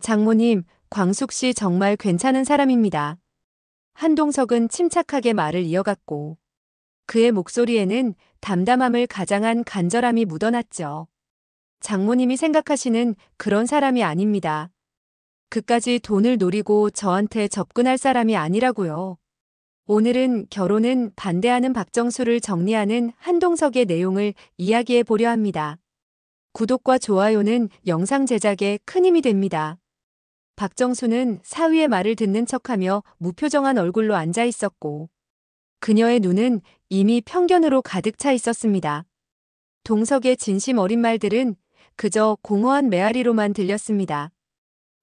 장모님, 광숙 씨 정말 괜찮은 사람입니다. 한동석은 침착하게 말을 이어갔고 그의 목소리에는 담담함을 가장한 간절함이 묻어났죠. 장모님이 생각하시는 그런 사람이 아닙니다. 그까지 돈을 노리고 저한테 접근할 사람이 아니라고요. 오늘은 결혼은 반대하는 박정수를 정리하는 한동석의 내용을 이야기해 보려 합니다. 구독과 좋아요는 영상 제작에 큰 힘이 됩니다. 박정수는 사위의 말을 듣는 척하며 무표정한 얼굴로 앉아 있었고 그녀의 눈은 이미 편견으로 가득 차 있었습니다. 동석의 진심 어린 말들은 그저 공허한 메아리로만 들렸습니다.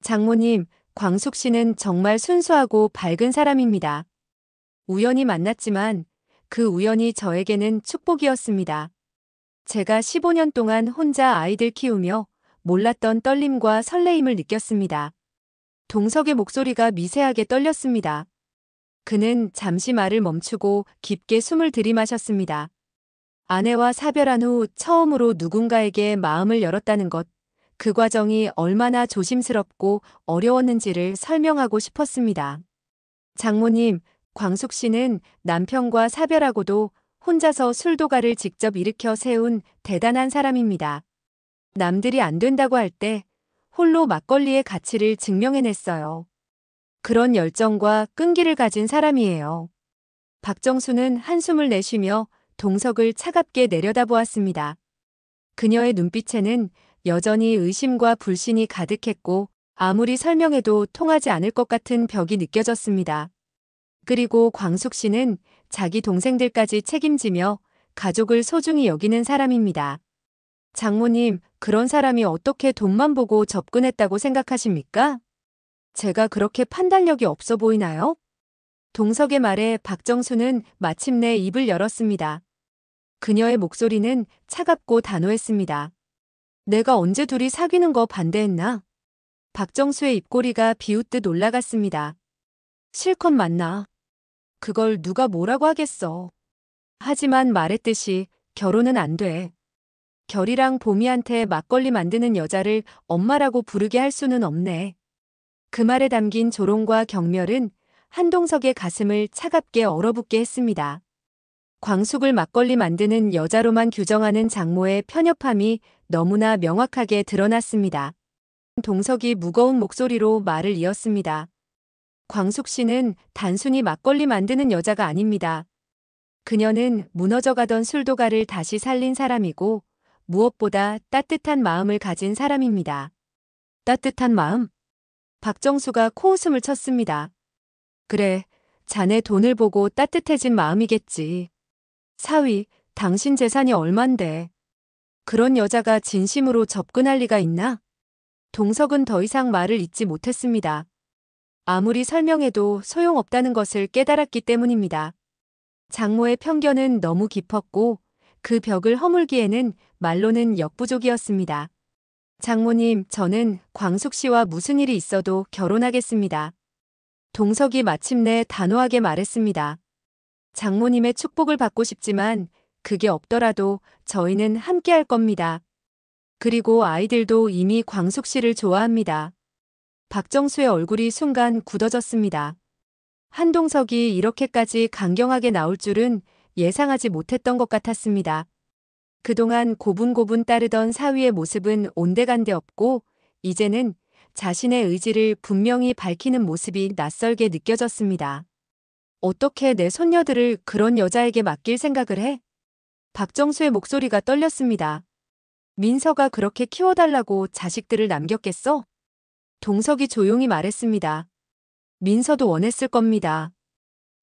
장모님, 광숙 씨는 정말 순수하고 밝은 사람입니다. 우연히 만났지만 그 우연이 저에게는 축복이었습니다. 제가 15년 동안 혼자 아이들 키우며 몰랐던 떨림과 설레임을 느꼈습니다. 동석의 목소리가 미세하게 떨렸습니다. 그는 잠시 말을 멈추고 깊게 숨을 들이마셨습니다. 아내와 사별한 후 처음으로 누군가에게 마음을 열었다는 것, 그 과정이 얼마나 조심스럽고 어려웠는지를 설명하고 싶었습니다. 장모님, 광숙 씨는 남편과 사별하고도 혼자서 술도가를 직접 일으켜 세운 대단한 사람입니다. 남들이 안 된다고 할 때 홀로 막걸리의 가치를 증명해냈어요. 그런 열정과 끈기를 가진 사람이에요. 박정수는 한숨을 내쉬며 동석을 차갑게 내려다보았습니다. 그녀의 눈빛에는 여전히 의심과 불신이 가득했고 아무리 설명해도 통하지 않을 것 같은 벽이 느껴졌습니다. 그리고 광숙 씨는 자기 동생들까지 책임지며 가족을 소중히 여기는 사람입니다. 장모님, 그런 사람이 어떻게 돈만 보고 접근했다고 생각하십니까? 제가 그렇게 판단력이 없어 보이나요? 동석의 말에 박정수는 마침내 입을 열었습니다. 그녀의 목소리는 차갑고 단호했습니다. 내가 언제 둘이 사귀는 거 반대했나? 박정수의 입꼬리가 비웃듯 올라갔습니다. 실컷 만나. 그걸 누가 뭐라고 하겠어. 하지만 말했듯이 결혼은 안 돼. 결이랑 봄이한테 막걸리 만드는 여자를 엄마라고 부르게 할 수는 없네. 그 말에 담긴 조롱과 경멸은 한동석의 가슴을 차갑게 얼어붙게 했습니다. 광숙을 막걸리 만드는 여자로만 규정하는 장모의 편협함이 너무나 명확하게 드러났습니다. 동석이 무거운 목소리로 말을 이었습니다. 광숙 씨는 단순히 막걸리 만드는 여자가 아닙니다. 그녀는 무너져가던 술도가를 다시 살린 사람이고 무엇보다 따뜻한 마음을 가진 사람입니다. 따뜻한 마음? 박정수가 코웃음을 쳤습니다. 그래, 자네 돈을 보고 따뜻해진 마음이겠지. 사위, 당신 재산이 얼만데. 그런 여자가 진심으로 접근할 리가 있나? 동석은 더 이상 말을 잇지 못했습니다. 아무리 설명해도 소용없다는 것을 깨달았기 때문입니다. 장모의 편견은 너무 깊었고 그 벽을 허물기에는 말로는 역부족이었습니다. 장모님, 저는 광숙 씨와 무슨 일이 있어도 결혼하겠습니다. 동석이 마침내 단호하게 말했습니다. 장모님의 축복을 받고 싶지만 그게 없더라도 저희는 함께 할 겁니다. 그리고 아이들도 이미 광숙 씨를 좋아합니다. 박정수의 얼굴이 순간 굳어졌습니다. 한동석이 이렇게까지 강경하게 나올 줄은 예상하지 못했던 것 같았습니다. 그동안 고분고분 따르던 사위의 모습은 온데간데 없고 이제는 자신의 의지를 분명히 밝히는 모습이 낯설게 느껴졌습니다. 어떻게 내 손녀들을 그런 여자에게 맡길 생각을 해? 박정수의 목소리가 떨렸습니다. 민서가 그렇게 키워달라고 자식들을 남겼겠어? 동석이 조용히 말했습니다. 민서도 원했을 겁니다.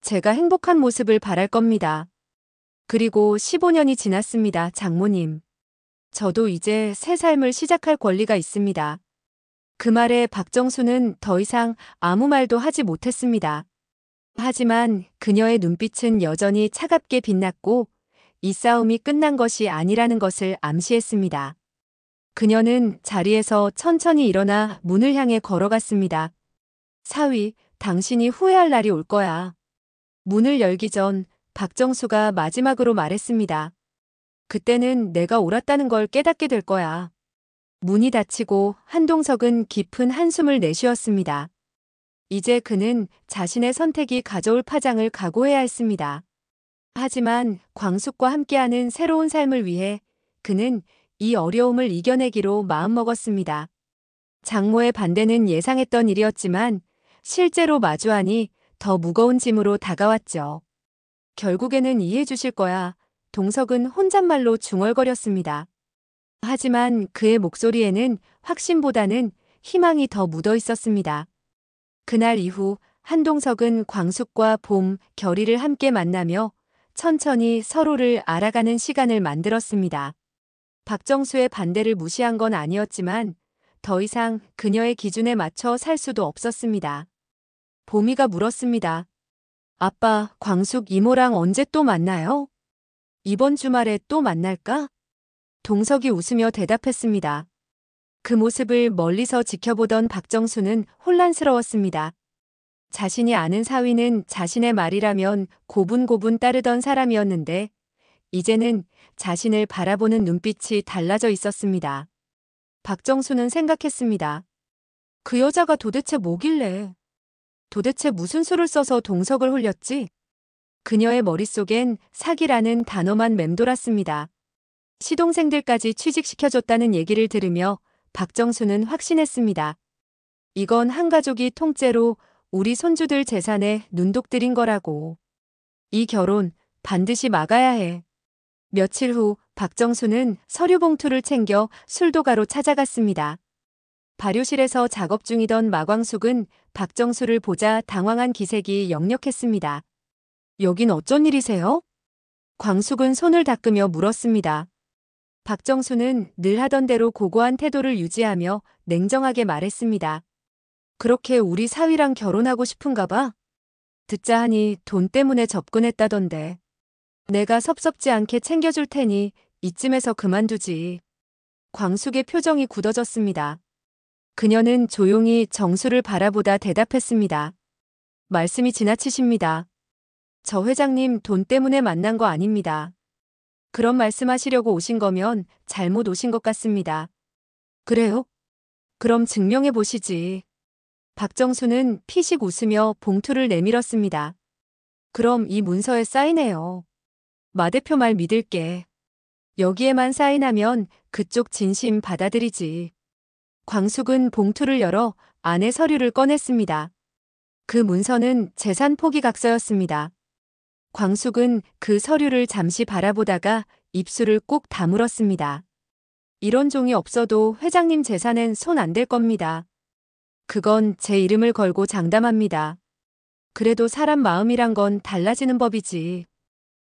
제가 행복한 모습을 바랄 겁니다. 그리고 15년이 지났습니다, 장모님. 저도 이제 새 삶을 시작할 권리가 있습니다. 그 말에 박정수는 더 이상 아무 말도 하지 못했습니다. 하지만 그녀의 눈빛은 여전히 차갑게 빛났고 이 싸움이 끝난 것이 아니라는 것을 암시했습니다. 그녀는 자리에서 천천히 일어나 문을 향해 걸어갔습니다. 사위, 당신이 후회할 날이 올 거야. 문을 열기 전 박정수가 마지막으로 말했습니다. 그때는 내가 옳았다는 걸 깨닫게 될 거야. 문이 닫히고 한동석은 깊은 한숨을 내쉬었습니다. 이제 그는 자신의 선택이 가져올 파장을 각오해야 했습니다. 하지만 광숙과 함께하는 새로운 삶을 위해 그는 이 어려움을 이겨내기로 마음먹었습니다. 장모의 반대는 예상했던 일이었지만 실제로 마주하니 더 무거운 짐으로 다가왔죠. 결국에는 이해해 주실 거야. 동석은 혼잣말로 중얼거렸습니다. 하지만 그의 목소리에는 확신보다는 희망이 더 묻어 있었습니다. 그날 이후 한동석은 광숙과 봄, 결의를 함께 만나며 천천히 서로를 알아가는 시간을 만들었습니다. 박정수의 반대를 무시한 건 아니었지만 더 이상 그녀의 기준에 맞춰 살 수도 없었습니다. 봄이가 물었습니다. 아빠, 광숙 이모랑 언제 또 만나요? 이번 주말에 또 만날까? 동석이 웃으며 대답했습니다. 그 모습을 멀리서 지켜보던 박정수는 혼란스러웠습니다. 자신이 아는 사위는 자신의 말이라면 고분고분 따르던 사람이었는데 이제는 자신을 바라보는 눈빛이 달라져 있었습니다. 박정수는 생각했습니다. 그 여자가 도대체 뭐길래? 도대체 무슨 수를 써서 동석을 홀렸지? 그녀의 머릿속엔 사기라는 단어만 맴돌았습니다. 시동생들까지 취직시켜줬다는 얘기를 들으며 박정수는 확신했습니다. 이건 한 가족이 통째로 우리 손주들 재산에 눈독 들인 거라고. 이 결혼 반드시 막아야 해. 며칠 후 박정수는 서류 봉투를 챙겨 술도가로 찾아갔습니다. 발효실에서 작업 중이던 마광숙은 박정수를 보자 당황한 기색이 역력했습니다. 여긴 어쩐 일이세요? 광숙은 손을 닦으며 물었습니다. 박정수는 늘 하던 대로 고고한 태도를 유지하며 냉정하게 말했습니다. 그렇게 우리 사위랑 결혼하고 싶은가 봐? 듣자 하니 돈 때문에 접근했다던데. 내가 섭섭지 않게 챙겨줄 테니 이쯤에서 그만두지. 광숙의 표정이 굳어졌습니다. 그녀는 조용히 정수를 바라보다 대답했습니다. 말씀이 지나치십니다. 저 회장님 돈 때문에 만난 거 아닙니다. 그런 말씀하시려고 오신 거면 잘못 오신 것 같습니다. 그래요? 그럼 증명해 보시지. 박정수는 피식 웃으며 봉투를 내밀었습니다. 그럼 이 문서에 사인해요. 마 대표 말 믿을게. 여기에만 사인하면 그쪽 진심 받아들이지. 광숙은 봉투를 열어 안에 서류를 꺼냈습니다. 그 문서는 재산 포기각서였습니다. 광숙은 그 서류를 잠시 바라보다가 입술을 꼭 다물었습니다. 이런 종이 없어도 회장님 재산엔 손 안 댈 겁니다. 그건 제 이름을 걸고 장담합니다. 그래도 사람 마음이란 건 달라지는 법이지.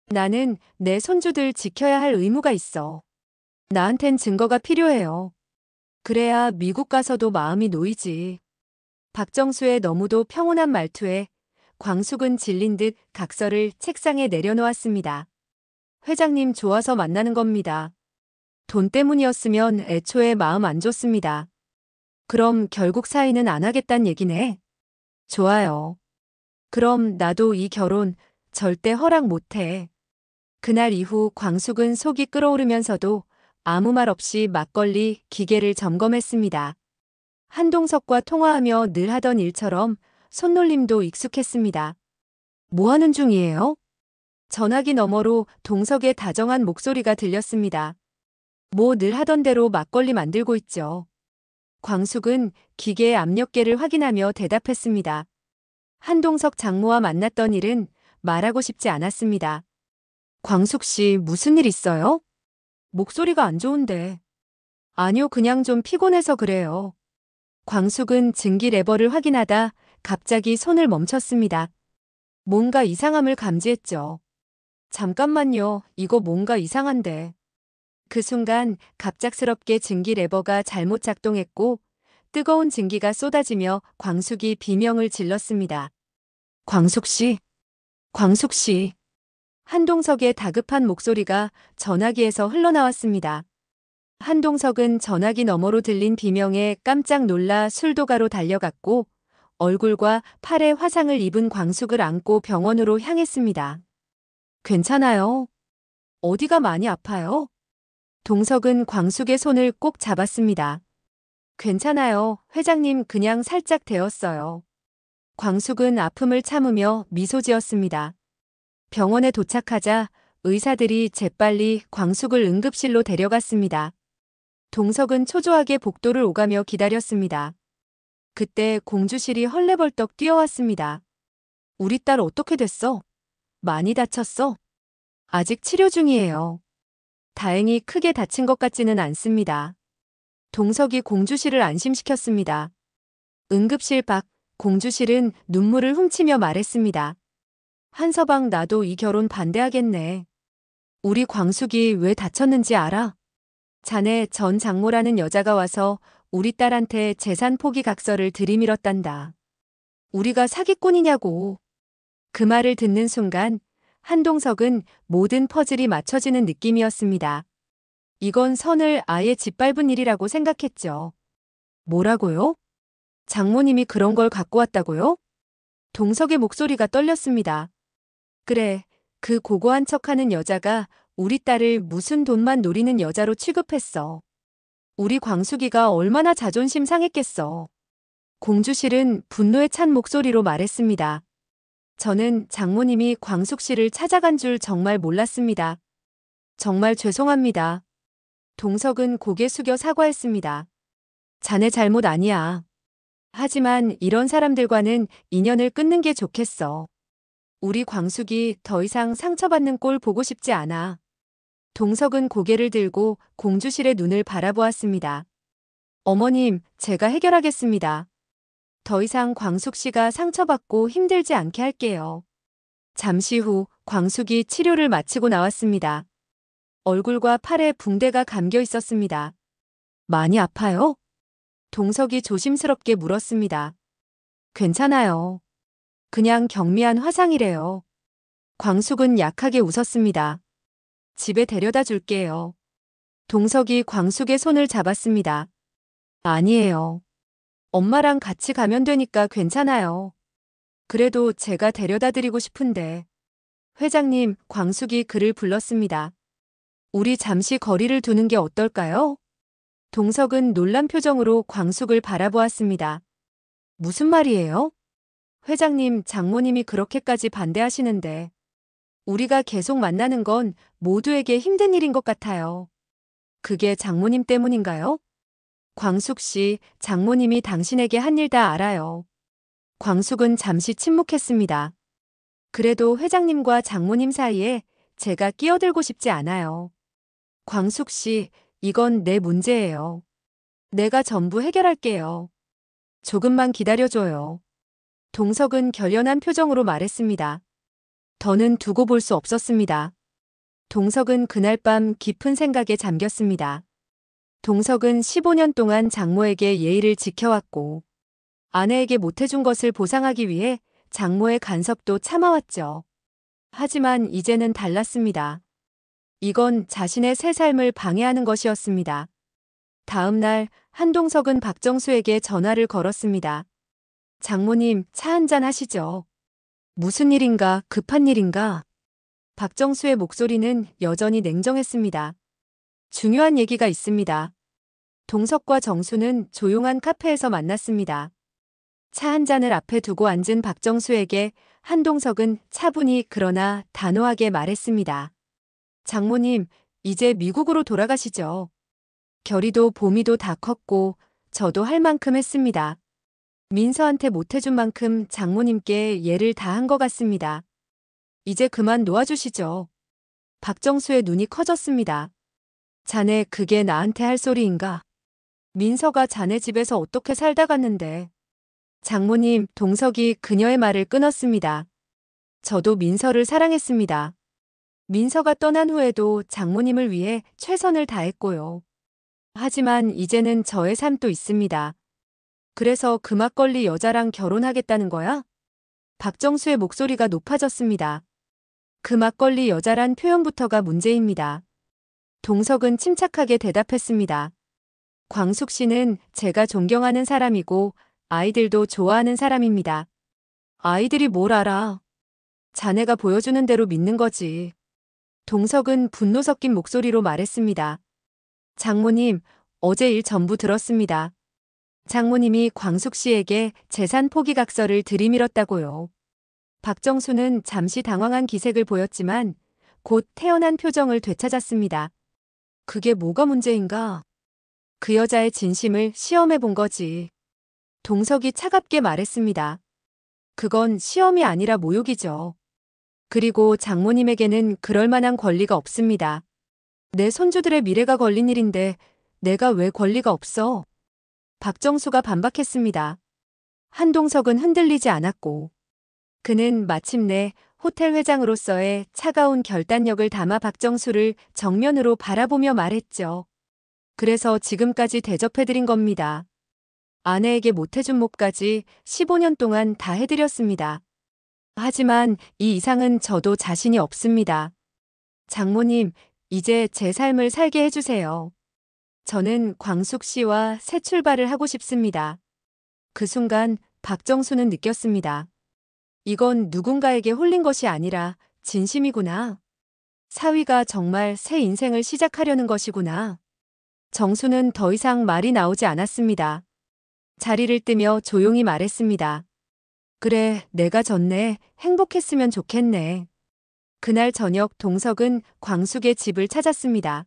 나는 내 손주들 지켜야 할 의무가 있어. 나한텐 증거가 필요해요. 그래야 미국 가서도 마음이 놓이지. 박정수의 너무도 평온한 말투에 광숙은 질린 듯 각서를 책상에 내려놓았습니다. 회장님 좋아서 만나는 겁니다. 돈 때문이었으면 애초에 마음 안 줬습니다. 그럼 결국 사인은 안 하겠단 얘기네. 좋아요. 그럼 나도 이 결혼 절대 허락 못해. 그날 이후 광숙은 속이 끓어오르면서도 아무 말 없이 막걸리 기계를 점검했습니다. 한동석과 통화하며 늘 하던 일처럼 손놀림도 익숙했습니다. 뭐 하는 중이에요? 전화기 너머로 동석의 다정한 목소리가 들렸습니다. 뭐 늘 하던 대로 막걸리 만들고 있죠. 광숙은 기계의 압력계를 확인하며 대답했습니다. 한동석 장모와 만났던 일은 말하고 싶지 않았습니다. 광숙 씨 무슨 일 있어요? 목소리가 안 좋은데. 아니요, 그냥 좀 피곤해서 그래요. 광숙은 증기 레버를 확인하다 갑자기 손을 멈췄습니다. 뭔가 이상함을 감지했죠. 잠깐만요, 이거 뭔가 이상한데. 그 순간 갑작스럽게 증기 레버가 잘못 작동했고 뜨거운 증기가 쏟아지며 광숙이 비명을 질렀습니다. 광숙 씨, 광숙 씨. 한동석의 다급한 목소리가 전화기에서 흘러나왔습니다. 한동석은 전화기 너머로 들린 비명에 깜짝 놀라 술도가로 달려갔고 얼굴과 팔에 화상을 입은 광숙을 안고 병원으로 향했습니다. 괜찮아요? 어디가 많이 아파요? 동석은 광숙의 손을 꼭 잡았습니다. 괜찮아요. 회장님 그냥 살짝 데웠어요. 광숙은 아픔을 참으며 미소 지었습니다. 병원에 도착하자 의사들이 재빨리 광숙을 응급실로 데려갔습니다. 동석은 초조하게 복도를 오가며 기다렸습니다. 그때 공주실이 헐레벌떡 뛰어왔습니다. 우리 딸 어떻게 됐어? 많이 다쳤어? 아직 치료 중이에요. 다행히 크게 다친 것 같지는 않습니다. 동석이 공주실을 안심시켰습니다. 응급실 밖 공주실은 눈물을 훔치며 말했습니다. 한서방 나도 이 결혼 반대하겠네. 우리 광숙이 왜 다쳤는지 알아? 자네 전 장모라는 여자가 와서 우리 딸한테 재산 포기 각서를 들이밀었단다. 우리가 사기꾼이냐고. 그 말을 듣는 순간 한동석은 모든 퍼즐이 맞춰지는 느낌이었습니다. 이건 선을 아예 짓밟은 일이라고 생각했죠. 뭐라고요? 장모님이 그런 걸 갖고 왔다고요? 동석의 목소리가 떨렸습니다. 그래, 그 고고한 척하는 여자가 우리 딸을 무슨 돈만 노리는 여자로 취급했어. 우리 광숙이가 얼마나 자존심 상했겠어. 공주실은 분노에 찬 목소리로 말했습니다. 저는 장모님이 광숙 씨를 찾아간 줄 정말 몰랐습니다. 정말 죄송합니다. 동석은 고개 숙여 사과했습니다. 자네 잘못 아니야. 하지만 이런 사람들과는 인연을 끊는 게 좋겠어. 우리 광숙이 더 이상 상처받는 꼴 보고 싶지 않아. 동석은 고개를 들고 공주실의 눈을 바라보았습니다. 어머님, 제가 해결하겠습니다. 더 이상 광숙 씨가 상처받고 힘들지 않게 할게요. 잠시 후 광숙이 치료를 마치고 나왔습니다. 얼굴과 팔에 붕대가 감겨 있었습니다. 많이 아파요? 동석이 조심스럽게 물었습니다. 괜찮아요. 그냥 경미한 화상이래요. 광숙은 약하게 웃었습니다. 집에 데려다 줄게요. 동석이 광숙의 손을 잡았습니다. 아니에요. 엄마랑 같이 가면 되니까 괜찮아요. 그래도 제가 데려다 드리고 싶은데. 회장님, 광숙이 그를 불렀습니다. 우리 잠시 거리를 두는 게 어떨까요? 동석은 놀란 표정으로 광숙을 바라보았습니다. 무슨 말이에요? 회장님, 장모님이 그렇게까지 반대하시는데. 우리가 계속 만나는 건 모두에게 힘든 일인 것 같아요. 그게 장모님 때문인가요? 광숙 씨, 장모님이 당신에게 한 일 다 알아요. 광숙은 잠시 침묵했습니다. 그래도 회장님과 장모님 사이에 제가 끼어들고 싶지 않아요. 광숙 씨, 이건 내 문제예요. 내가 전부 해결할게요. 조금만 기다려줘요. 동석은 결연한 표정으로 말했습니다. 더는 두고 볼 수 없었습니다. 동석은 그날 밤 깊은 생각에 잠겼습니다. 동석은 15년 동안 장모에게 예의를 지켜왔고 아내에게 못해준 것을 보상하기 위해 장모의 간섭도 참아왔죠. 하지만 이제는 달랐습니다. 이건 자신의 새 삶을 방해하는 것이었습니다. 다음 날 한동석은 박정수에게 전화를 걸었습니다. 장모님, 차 한잔 하시죠. 무슨 일인가, 급한 일인가? 박정수의 목소리는 여전히 냉정했습니다. 중요한 얘기가 있습니다. 동석과 정수는 조용한 카페에서 만났습니다. 차 한 잔을 앞에 두고 앉은 박정수에게 한동석은 차분히 그러나 단호하게 말했습니다. 장모님, 이제 미국으로 돌아가시죠. 결이도 보미도 다 컸고 저도 할 만큼 했습니다. 민서한테 못해준 만큼 장모님께 예를 다한 것 같습니다. 이제 그만 놓아주시죠. 박정수의 눈이 커졌습니다. 자네 그게 나한테 할 소리인가? 민서가 자네 집에서 어떻게 살다 갔는데. 장모님, 동석이 그녀의 말을 끊었습니다. 저도 민서를 사랑했습니다. 민서가 떠난 후에도 장모님을 위해 최선을 다했고요. 하지만 이제는 저의 삶도 있습니다. 그래서 그 막걸리 여자랑 결혼하겠다는 거야? 박정수의 목소리가 높아졌습니다. 그 막걸리 여자란 표현부터가 문제입니다. 동석은 침착하게 대답했습니다. 광숙 씨는 제가 존경하는 사람이고 아이들도 좋아하는 사람입니다. 아이들이 뭘 알아? 자네가 보여주는 대로 믿는 거지. 동석은 분노 섞인 목소리로 말했습니다. 장모님, 어제 일 전부 들었습니다. 장모님이 광숙 씨에게 재산 포기각서를 들이밀었다고요. 박정수는 잠시 당황한 기색을 보였지만 곧 태연한 표정을 되찾았습니다. 그게 뭐가 문제인가? 그 여자의 진심을 시험해 본 거지. 동석이 차갑게 말했습니다. 그건 시험이 아니라 모욕이죠. 그리고 장모님에게는 그럴 만한 권리가 없습니다. 내 손주들의 미래가 걸린 일인데 내가 왜 권리가 없어? 박정수가 반박했습니다. 한동석은 흔들리지 않았고 그는 마침내 호텔 회장으로서의 차가운 결단력을 담아 박정수를 정면으로 바라보며 말했죠. 그래서 지금까지 대접해드린 겁니다. 아내에게 못해준 몫까지 15년 동안 다 해드렸습니다. 하지만 이 이상은 저도 자신이 없습니다. 장모님, 이제 제 삶을 살게 해주세요. 저는 광숙 씨와 새 출발을 하고 싶습니다. 그 순간 박정수는 느꼈습니다. 이건 누군가에게 홀린 것이 아니라 진심이구나. 사위가 정말 새 인생을 시작하려는 것이구나. 정수는 더 이상 말이 나오지 않았습니다. 자리를 뜨며 조용히 말했습니다. 그래, 내가 졌네. 행복했으면 좋겠네. 그날 저녁 동석은 광숙의 집을 찾았습니다.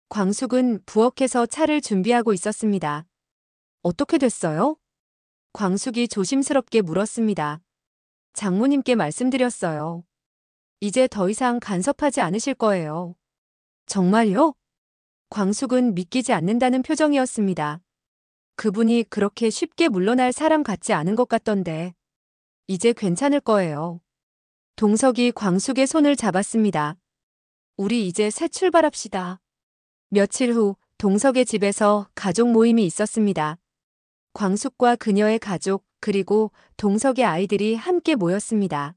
광숙은 부엌에서 차를 준비하고 있었습니다. 어떻게 됐어요? 광숙이 조심스럽게 물었습니다. 장모님께 말씀드렸어요. 이제 더 이상 간섭하지 않으실 거예요. 정말요? 광숙은 믿기지 않는다는 표정이었습니다. 그분이 그렇게 쉽게 물러날 사람 같지 않은 것 같던데. 이제 괜찮을 거예요. 동석이 광숙의 손을 잡았습니다. 우리 이제 새 출발합시다. 며칠 후 동석의 집에서 가족 모임이 있었습니다. 광숙과 그녀의 가족 그리고 동석의 아이들이 함께 모였습니다.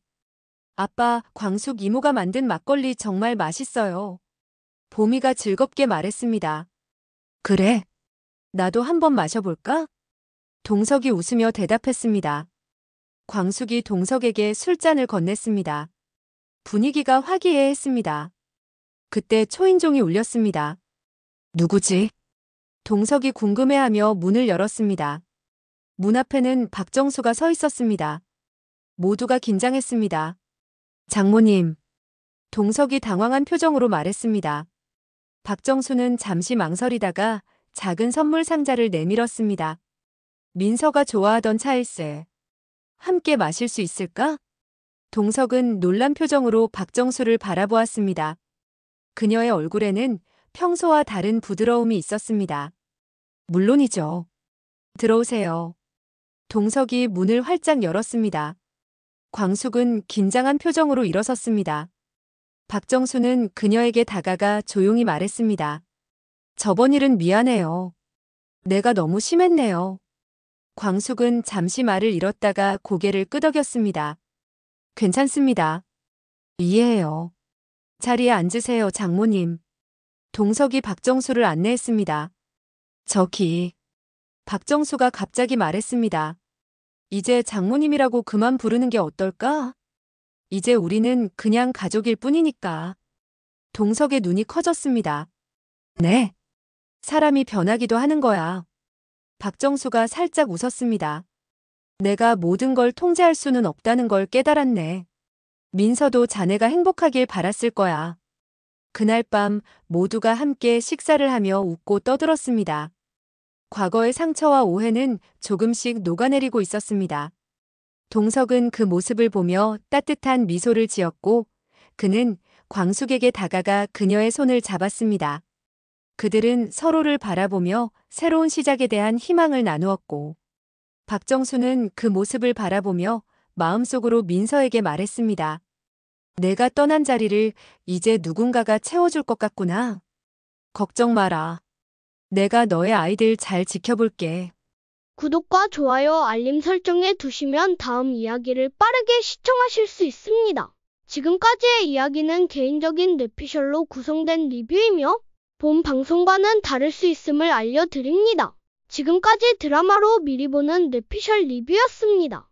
아빠, 광숙 이모가 만든 막걸리 정말 맛있어요. 보미가 즐겁게 말했습니다. 그래? 나도 한번 마셔볼까? 동석이 웃으며 대답했습니다. 광숙이 동석에게 술잔을 건넸습니다. 분위기가 화기애애했습니다. 그때 초인종이 울렸습니다. 누구지? 동석이 궁금해하며 문을 열었습니다. 문 앞에는 박정수가 서 있었습니다. 모두가 긴장했습니다. 장모님. 동석이 당황한 표정으로 말했습니다. 박정수는 잠시 망설이다가 작은 선물 상자를 내밀었습니다. 민서가 좋아하던 차일세. 함께 마실 수 있을까? 동석은 놀란 표정으로 박정수를 바라보았습니다. 그녀의 얼굴에는 평소와 다른 부드러움이 있었습니다. 물론이죠. 들어오세요. 동석이 문을 활짝 열었습니다. 광숙은 긴장한 표정으로 일어섰습니다. 박정수는 그녀에게 다가가 조용히 말했습니다. 저번 일은 미안해요. 내가 너무 심했네요. 광숙은 잠시 말을 잃었다가 고개를 끄덕였습니다. 괜찮습니다. 이해해요. 자리에 앉으세요, 장모님. 동석이 박정수를 안내했습니다. 저기. 박정수가 갑자기 말했습니다. 이제 장모님이라고 그만 부르는 게 어떨까? 이제 우리는 그냥 가족일 뿐이니까. 동석의 눈이 커졌습니다. 네. 사람이 변하기도 하는 거야. 박정수가 살짝 웃었습니다. 내가 모든 걸 통제할 수는 없다는 걸 깨달았네. 민서도 자네가 행복하길 바랐을 거야. 그날 밤 모두가 함께 식사를 하며 웃고 떠들었습니다. 과거의 상처와 오해는 조금씩 녹아내리고 있었습니다. 동석은 그 모습을 보며 따뜻한 미소를 지었고 그는 광숙에게 다가가 그녀의 손을 잡았습니다. 그들은 서로를 바라보며 새로운 시작에 대한 희망을 나누었고 박정수는 그 모습을 바라보며 마음속으로 민서에게 말했습니다. 내가 떠난 자리를 이제 누군가가 채워줄 것 같구나. 걱정 마라. 내가 너의 아이들 잘 지켜볼게. 구독과 좋아요, 알림 설정해 두시면 다음 이야기를 빠르게 시청하실 수 있습니다. 지금까지의 이야기는 개인적인 뇌피셜로 구성된 리뷰이며 본 방송과는 다를 수 있음을 알려드립니다. 지금까지 드라마로 미리 보는 뇌피셜 리뷰였습니다.